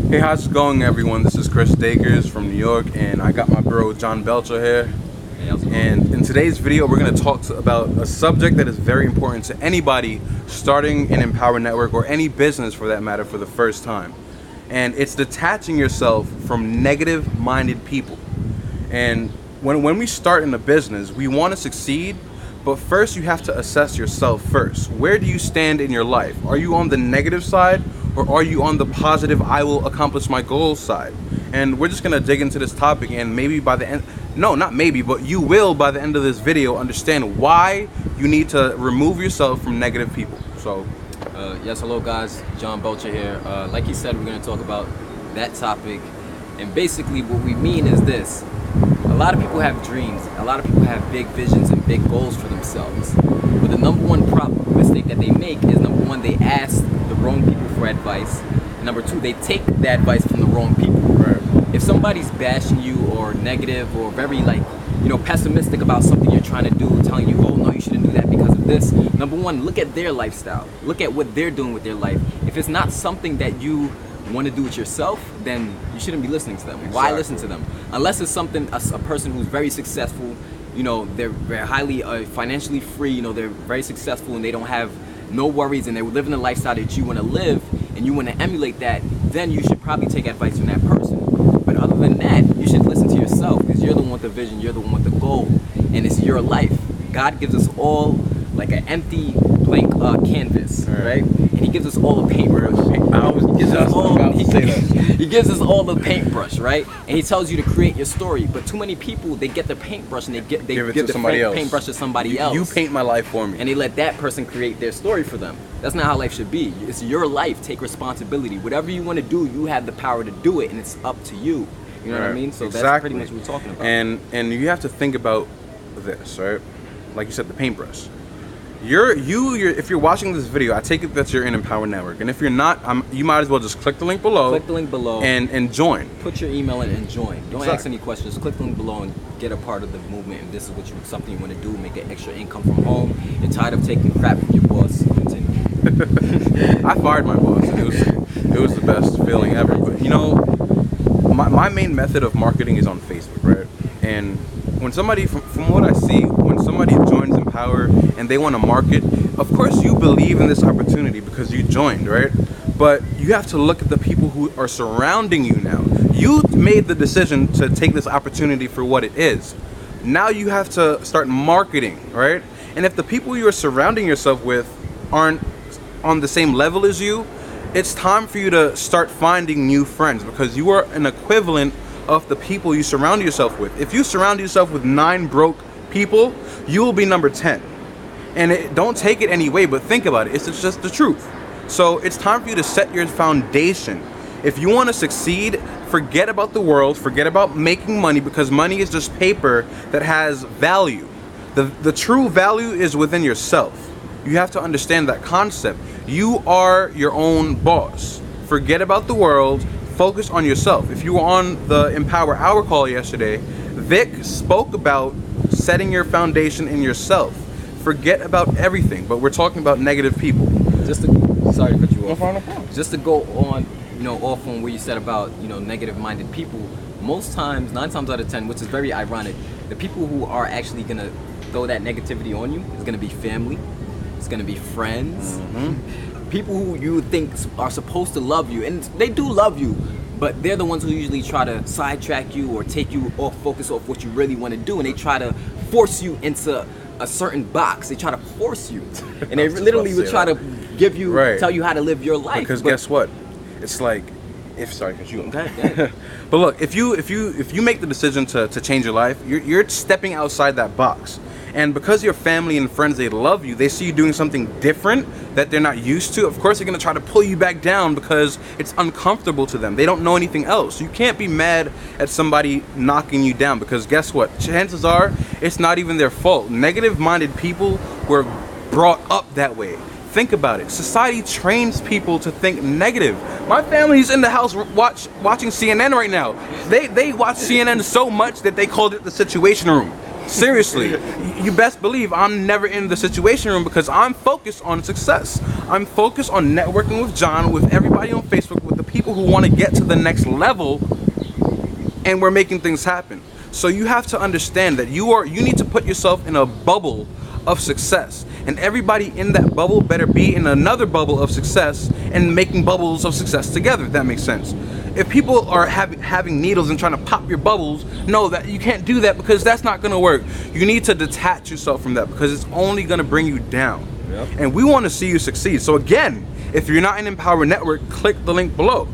Hey, how's it going, everyone? This is Chris DACRES from New York, and I got my bro John Belcher here. Hey, how's it going? And in today's video, we're going to talk about a subject that is very important to anybody starting an Empower Network or any business for that matter for the first time. And it's detaching yourself from negative-minded people. And when we start in a business, we want to succeed, but first you have to assess yourself first. Where do you stand in your life? Are you on the negative side, or are you on the positive, I will accomplish my goals side? And we're just gonna dig into this topic, and maybe by the end, no, not maybe, but you will by the end of this video understand why you need to remove yourself from negative people. So yes, hello guys, John Belcher here. Like he said, we're gonna talk about that topic, and basically what we mean is this. A lot of people have dreams, a lot of people have big visions and big goals for themselves, but the number one mistake that they make is, number one, they ask the wrong people for advice, and number two, they take the advice from the wrong people. right. If somebody's bashing you or negative or very pessimistic about something you're trying to do, telling you, oh no, you shouldn't do that because of this, number one, look at their lifestyle, look at what they're doing with their life. If it's not something that you want to do it yourself, then you shouldn't be listening to them. Exactly. Why listen to them? Unless it's something, a person who's very successful, you know, they're very highly financially free, you know, they're very successful and they don't have no worries and they're living the lifestyle that you want to live and you want to emulate that, then you should probably take advice from that person. But other than that, you should listen to yourself, because you're the one with the vision, you're the one with the goal, and it's your life. God gives us all like an empty blank canvas, right? And he gives us all a paintbrush. He gives us all the paintbrush, right? And he tells you to create your story. But too many people, they get the paintbrush and they give the paintbrush to somebody else. You paint my life for me. And they let that person create their story for them. That's not how life should be. It's your life. Take responsibility. Whatever you want to do, you have the power to do it, and it's up to you. You know what I mean? So exactly. That's pretty much what we're talking about. And you have to think about this, right? Like you said, the paintbrush. If you're watching this video, I take it that you're in Empower Network, and if you're not, you might as well just click the link below. Click the link below and join. Put your email in and join. Don't Exactly. ask any questions. Click the link below and get a part of the movement. And this is something you want to do. Make an extra income from home. You're tired of taking crap from your boss. Continue. I fired my boss, and it was the best feeling ever. But you know, my main method of marketing is on Facebook, right? And when somebody, from what I see, when somebody joins Empower and they want to market, of course you believe in this opportunity because you joined, right? But you have to look at the people who are surrounding you now. You made the decision to take this opportunity for what it is. Now you have to start marketing, right? And if the people you are surrounding yourself with aren't on the same level as you, it's time for you to start finding new friends, because you are an equivalent of the people you surround yourself with. If you surround yourself with 9 broke people, you will be number 10. And don't take it any way, but think about it. It's just the truth. So it's time for you to set your foundation. If you want to succeed, forget about the world, forget about making money, because money is just paper that has value. The true value is within yourself. You have to understand that concept. You are your own boss. Forget about the world. Focus on yourself. If you were on the Empower Hour call yesterday, Vic spoke about setting your foundation in yourself. Forget about everything, but we're talking about negative people. Sorry to cut you off. No problem. Just to go on, off on what you said about, negative-minded people. Most times, 9 times out of 10, which is very ironic, the people who are actually gonna throw that negativity on you is gonna be family. It's gonna be friends. Mm-hmm. People who you think are supposed to love you, and they do love you, but they're the ones who usually try to sidetrack you or take you off focus off what you really want to do, and they try to force you into a certain box. They try to force you, and they literally would try to give you, tell you how to live your life. Because guess what? It's like, because you. Okay. But look, if you make the decision to change your life, you're stepping outside that box. And because your family and friends, they love you, they see you doing something different that they're not used to, of course they're gonna try to pull you back down because it's uncomfortable to them. They don't know anything else. You can't be mad at somebody knocking you down, because guess what? Chances are, it's not even their fault. Negative-minded people were brought up that way. Think about it. Society trains people to think negative. My family's in the house watching CNN right now. They watch CNN so much that they called it the Situation Room. Seriously, you best believe I'm never in the situation room because I'm focused on success. I'm focused on networking with John, with everybody on Facebook, with the people who want to get to the next level, and we're making things happen. So you have to understand that you need to put yourself in a bubble of success, and everybody in that bubble better be in another bubble of success and making bubbles of success together, if that makes sense. If people are having needles and trying to pop your bubbles, know that you can't do that because that's not going to work. You need to detach yourself from that because it's only going to bring you down. Yep. And we want to see you succeed. So again, if you're not in Empower Network, click the link below.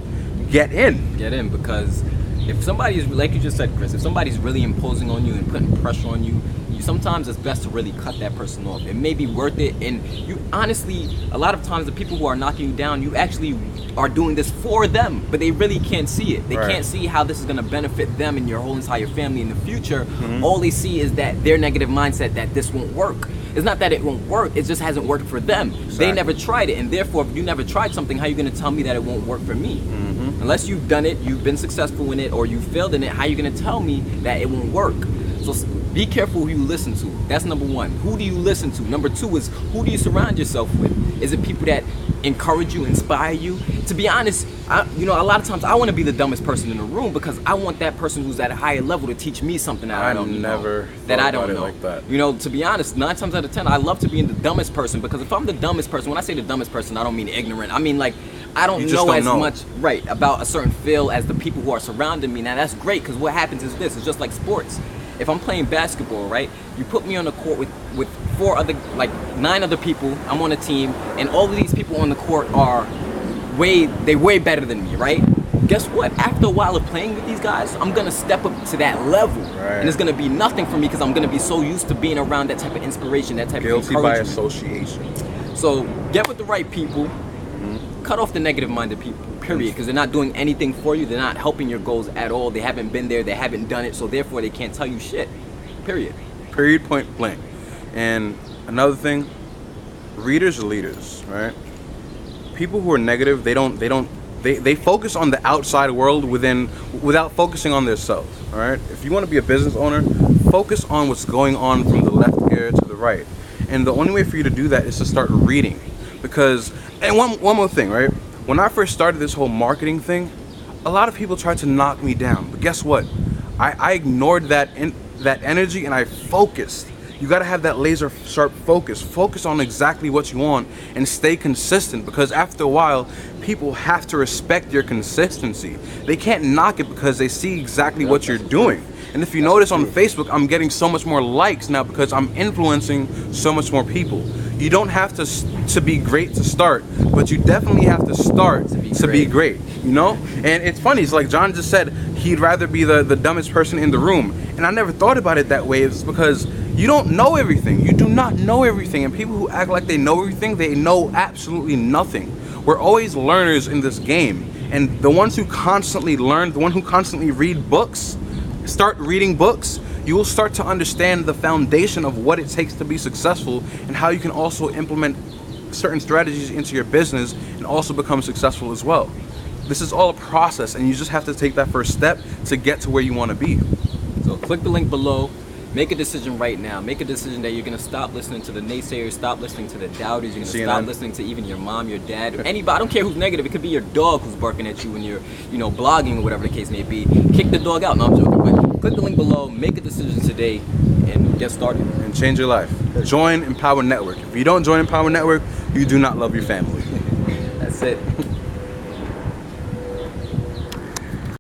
Get in. Get in, because if somebody is, like you just said, Chris, if somebody's really imposing on you and putting pressure on you, sometimes it's best to really cut that person off. It may be worth it, and you honestly, a lot of times the people who are knocking you down, you actually are doing this for them, but they really can't see it. They can't see how this is going to benefit them and your whole entire family in the future. All they see is that their negative mindset that this won't work. It's not that it won't work, it just hasn't worked for them. They never tried it, and therefore if you never tried something, how are you going to tell me that it won't work for me? Unless you've done it, you've been successful in it, or you failed in it, how are you going to tell me that it won't work? So be careful who you listen to. That's number one. Who do you listen to? Number two is, who do you surround yourself with? Is it people that encourage you, inspire you? To be honest, a lot of times I want to be the dumbest person in the room because I want that person who's at a higher level to teach me something that I don't know. Like that. To be honest, 9 times out of 10, I love to be the dumbest person, because if I'm the dumbest person, when I say the dumbest person, I don't mean ignorant. I mean like, I don't know as much about a certain field as the people who are surrounding me. Now that's great, because what happens is this, it's just like sports. If I'm playing basketball, right, you put me on the court with 9 other people, I'm on a team, and all of these people on the court are way better than me, right? Guess what? After a while of playing with these guys, I'm gonna step up to that level, and it's gonna be nothing for me because I'm gonna be so used to being around that type of inspiration, that type of encouragement. Guilty by association. So get with the right people, cut off the negative-minded people, period, because they're not doing anything for you, they're not helping your goals at all, they haven't been there, they haven't done it, so therefore they can't tell you shit, period. Period, point blank. And another thing, readers are leaders, right? People who are negative, they focus on the outside world without focusing on themselves, all right? If you want to be a business owner, focus on what's going on from the left ear to the right. And the only way for you to do that is to start reading. Because, and one more thing, right? When I first started this whole marketing thing, a lot of people tried to knock me down. But guess what? I ignored that energy and I focused. You got to have that laser sharp focus. Focus on exactly what you want and stay consistent, because after a while, people have to respect your consistency. They can't knock it because they see exactly what you're doing. And if you notice on Facebook, I'm getting so much more likes now because I'm influencing so much more people. You don't have to be great to start, but you definitely have to start to be great, you know? And it's funny, it's like John just said, he'd rather be the dumbest person in the room. And I never thought about it that way. It's because you don't know everything. You do not know everything. And people who act like they know everything, they know absolutely nothing. We're always learners in this game. And the ones who constantly learn, the one who constantly read books, start reading books, you will start to understand the foundation of what it takes to be successful and how you can also implement certain strategies into your business and also become successful as well. This is all a process, and you just have to take that first step to get to where you want to be. So click the link below. Make a decision right now. Make a decision that you're going to stop listening to the naysayers, stop listening to the doubters, you're going to stop listening to even your mom, your dad, anybody. I don't care who's negative. It could be your dog who's barking at you when you're, blogging or whatever the case may be. Kick the dog out. No, I'm joking. But click the link below, make a decision today, and get started. And change your life. Join Empower Network. If you don't join Empower Network, you do not love your family. That's it.